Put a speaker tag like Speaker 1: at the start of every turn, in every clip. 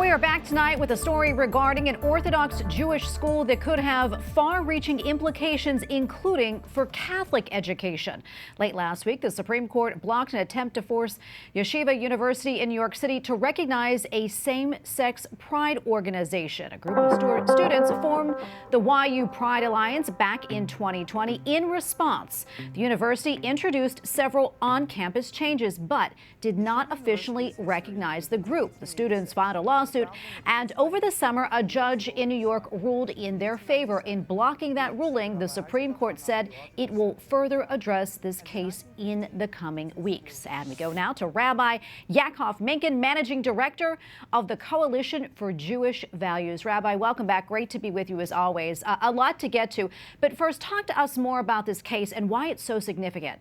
Speaker 1: We are back tonight with a story regarding an Orthodox Jewish school that could have far-reaching implications, including for Catholic education. Late last week, the Supreme Court blocked an attempt to force Yeshiva University in New York City to recognize a same-sex pride organization. A group of students formed the YU Pride Alliance back in 2020. In response, the university introduced several on-campus changes, but did not officially recognize the group. The students filed a lawsuit, and over the summer, a judge in New York ruled in their favor. In blocking that ruling, the Supreme Court said it will further address this case in the coming weeks. And we go now to Rabbi Yaakov Menken, Managing Director of the Coalition for Jewish Values. Rabbi, welcome back. Great to be with you as always. A lot to get to, but first, talk to us more about this case and why it's so significant.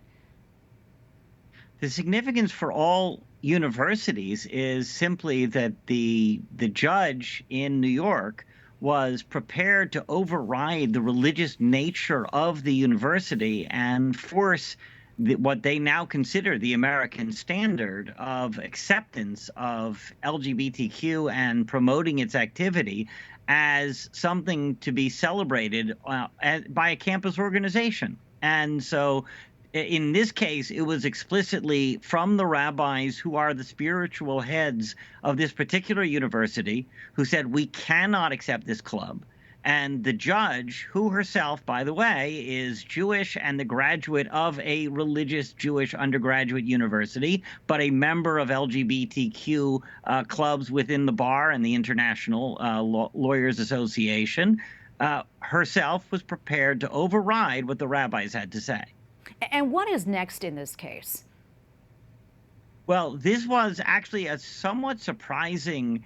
Speaker 2: The significance for all universities is simply that the judge in New York was prepared to override the religious nature of the university and force what they now consider the American standard of acceptance of LGBTQ and promoting its activity as something to be celebrated by a campus organization. And so in this case, it was explicitly from the rabbis who are the spiritual heads of this particular university who said, we cannot accept this club. And the judge, who herself, by the way, is Jewish and the graduate of a religious Jewish undergraduate university, but a member of LGBTQ clubs within the bar and the International Lawyers Association, herself was prepared to override what the rabbis had to say.
Speaker 1: And what is next in this case?
Speaker 2: Well, this was actually a somewhat surprising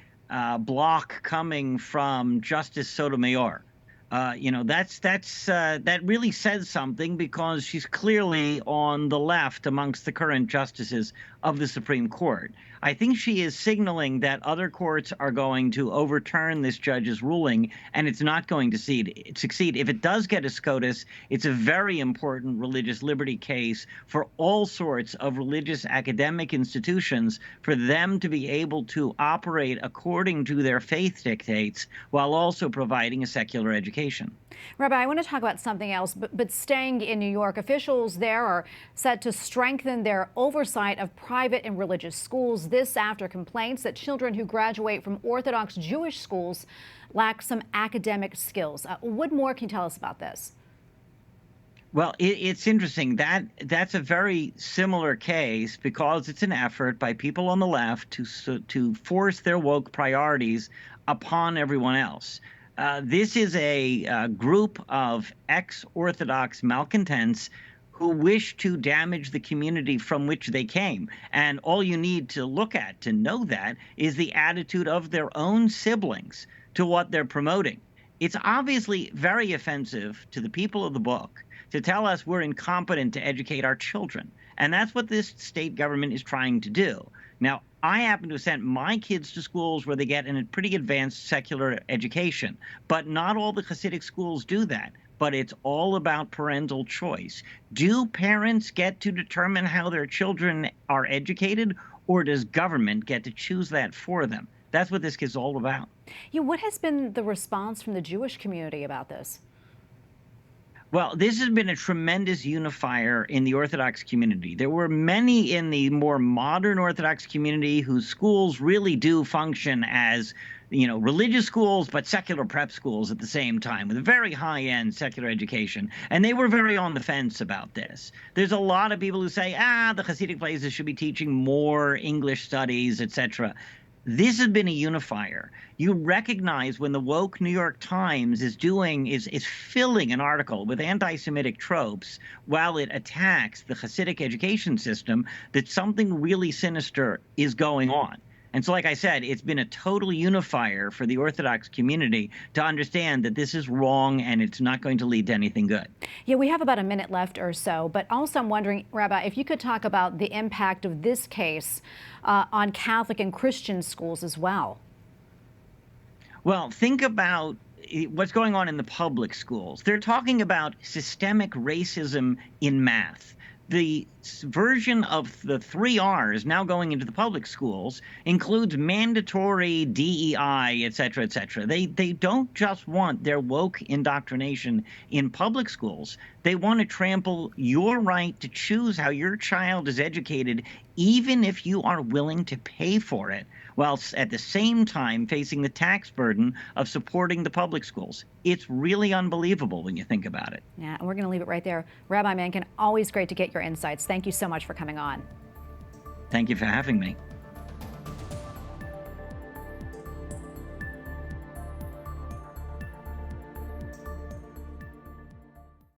Speaker 2: block coming from Justice Sotomayor. That really says something because she's clearly on the left amongst the current justices of the Supreme Court. I think she is signaling that other courts are going to overturn this judge's ruling, and it's not going to succeed. If it does get a SCOTUS, it's a very important religious liberty case for all sorts of religious academic institutions, for them to be able to operate according to their faith dictates while also providing a secular education.
Speaker 1: Rabbi, I want to talk about something else, but staying in New York, officials there are set to strengthen their oversight of private and religious schools. This after complaints that children who graduate from Orthodox Jewish schools lack some academic skills. What more can you tell us about this?
Speaker 2: Well, it's interesting. That's a very similar case because it's an effort by people on the left to force their woke priorities upon everyone else. This is a group of ex-Orthodox malcontents who wish to damage the community from which they came. And all you need to look at to know that is the attitude of their own siblings to what they're promoting. It's obviously very offensive to the people of the book to tell us we're incompetent to educate our children. And that's what this state government is trying to do. Now, I happen to have sent my kids to schools where they get a pretty advanced secular education, but not all the Hasidic schools do that. But it's all about parental choice. Do parents get to determine how their children are educated, or does government get to choose that for them? That's what this is all about.
Speaker 1: What has been the response from the Jewish community about this?
Speaker 2: Well, this has been a tremendous unifier in the Orthodox community. There were many in the more modern Orthodox community whose schools really do function as, religious schools, but secular prep schools at the same time with a very high-end secular education. And they were very on the fence about this. There's a lot of people who say, the Hasidic places should be teaching more English studies, etc. This has been a unifier. You recognize when the woke New York Times is filling an article with anti-Semitic tropes while it attacks the Hasidic education system, that something really sinister is going on. And so, like I said, it's been a total unifier for the Orthodox community to understand that this is wrong and it's not going to lead to anything good.
Speaker 1: Yeah, we have about a minute left or so, but also I'm wondering, Rabbi, if you could talk about the impact of this case on Catholic and Christian schools as well.
Speaker 2: Well, think about what's going on in the public schools. They're talking about systemic racism in math. the version of the 3 R's now going into the public schools includes mandatory DEI, et cetera, et cetera. They don't just want their woke indoctrination in public schools. They want to trample your right to choose how your child is educated, even if you are willing to pay for it, while at the same time facing the tax burden of supporting the public schools. It's really unbelievable when you think about it.
Speaker 1: Yeah, and we're going to leave it right there. Rabbi Menken, always great to get your insights. Thank you so much for coming on.
Speaker 2: Thank you for having me.